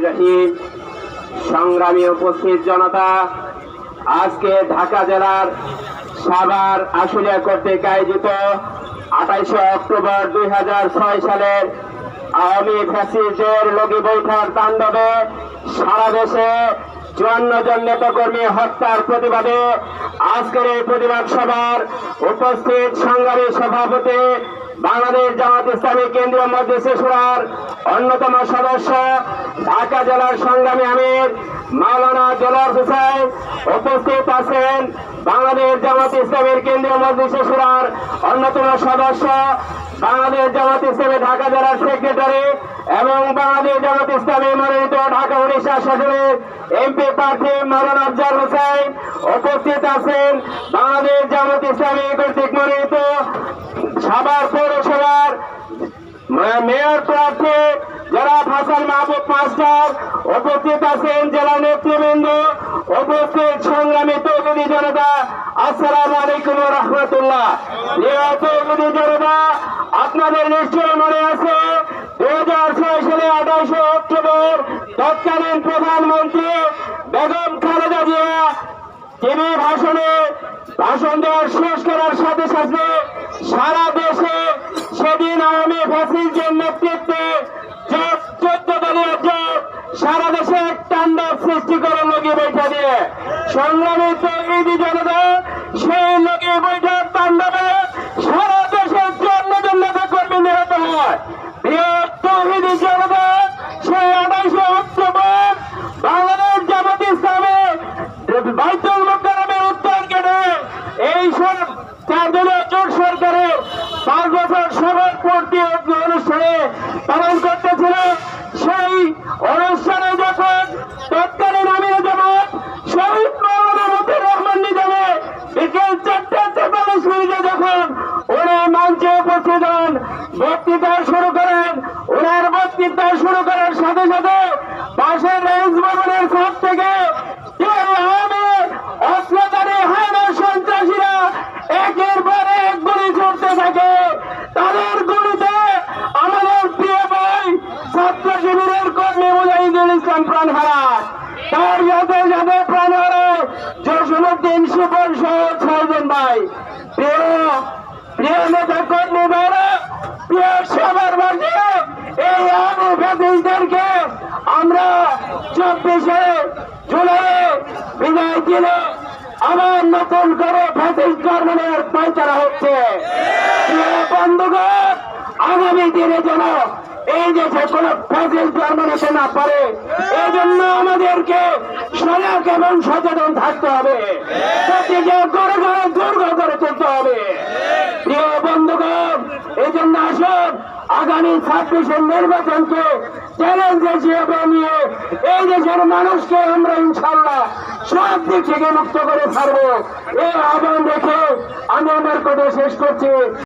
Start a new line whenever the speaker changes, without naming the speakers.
রহিম। সংগ্রামী উপস্থিত জনতা, আজকে ঢাকা জেলার সাভার আশুলিয়া কর্তৃক আয়োজিত 28 অক্টোবর 2006 সালের আওয়ামী ফ্যাসিস্টের লগি বৈঠার তাণ্ডবে সারা দেশে 54 জন নেতাকর্মী হত্যার প্রতিবাদে আজকের এই প্রতিবাদ সভার উপস্থিত সংগ্রামী সভাপতি, বাংলাদেশ জামাত ইসলামী কেন্দ্রীয় মজলিসে শুরার অন্যতম সদস্য, ঢাকা জেলার সংগ্রামী আমির মাওলানা দেলোয়ার হোসেন উপস্থিত আছেন। বাংলাদেশ জামাত ইসলামীর কেন্দ্রীয় মজলিসে শুরার অন্যতম সদস্য, বাংলাদেশ জামাত ইসলামী ঢাকা জেলার সেক্রেটারি এবং বাংলাদেশ জামাত ইসলামী মনোনীত ঢাকা 19 আসনের এমপি প্রার্থী মাওলানা আফজাল হোসেন উপস্থিত আছেন। বাংলাদেশ জামাত ইসলামী কর্তৃক মনোনীত সাভার পৌরসভার মেয়র প্রার্থী জনাব হাসান মাহবুব মাস্টার উপস্থিত আছেন। জেলা নেতৃবৃন্দ উপস্থিত, সংগ্রামী তৌহিদি জনতা, আসসালামু আলাইকুম ওয়া রাহমাতুল্লাহ। তৌহিদি জনতা, আপনাদের নিশ্চয় মনে আছে 2006 সালে 28 অক্টোবর তৎকালীন প্রধানমন্ত্রী বেগম খালেদা জিয়া টিভি ভাষণ দেওয়ার শেষ করার সাথে সাথে সারা দেশে সেদিন আওয়ামী ফ্যাসিস্টের নেতৃত্বে 14 দলীয় জোট সারা দেশে তাণ্ডব সৃষ্টি করে লগি বৈঠা দিয়ে। সংগ্রামী তৌহিদি জনতা, সেই লগি বৈঠার তাণ্ডবে সারা দেশে 54 জন নেতাকর্মী নিহত হয়। তৌহিদি জনতা, সেই 28 অক্টোবর বাংলাদেশ জামাত ইসলামী বাইতুল মুকাররমের উত্তর গেটে এই 4 দলীয় জোট সরকারের 5 বছর সভার পূর্তি অনুষ্ঠানে পালন করতেছিল। সেই অনুষ্ঠানে যখন তৎকালীন আমির জামাত শহীদ মাওলানা মতিউর রহমান নিজামে বিকেল 4:43 যখন উনি মঞ্চে উপস্থিত হন, বক্তৃতা শুরু করেন। ওনার বক্তৃতা শুরু করার সাথে সাথে পাশের রেঞ্জ ভবনের ছাদ থেকে অস্ত্রধারী হায়না সন্ত্রাসীরা একের পর এক গুলি ছুটতে থাকে। তাদের গুলিতে আমাদের প্রিয় ভাই ছাত্র শিবিরের কর্মী মুজাহিদুল ইসলাম প্রাণ হারায়। তার সাথে সাথে প্রাণ হারায় জসীমউদ্দিন শিপন সহ 6 জন ভাই। প্রিয় নেতা কর্মী ভাইরা, প্রিয় সভারবাসী, এই আওয়ামী ফ্যাসিস্টদেরকে আমরা 24শে জুলাই বিদায় দিলে আবার নতুন করে ফ্যাসিস্ট গভর্নমেন্টের পায়তারা হচ্ছে। বন্ধুগণ, আগামী দিনে যেন এই দেশে কোন ফ্যাসিস্ট গভর্নমেন্ট না পারে, এই জন্য আমাদেরকে সজাগ এবং সচেতন থাকতে হবে। প্রতিটি ঘরে ঘরে দুর্গ করে তুলতে হবে। প্রিয় বন্ধুগণ, এই জন্য আসুন আগামী 26-এর নির্বাচনকে চ্যালেঞ্জ হিসেবে নিয়ে এই দেশের মানুষকে আমরা ইনশাল্লাহ সব দিক থেকে মুক্ত করে ছাড়বো। এই আহ্বান রেখে আমি আমার কথা শেষ করছি।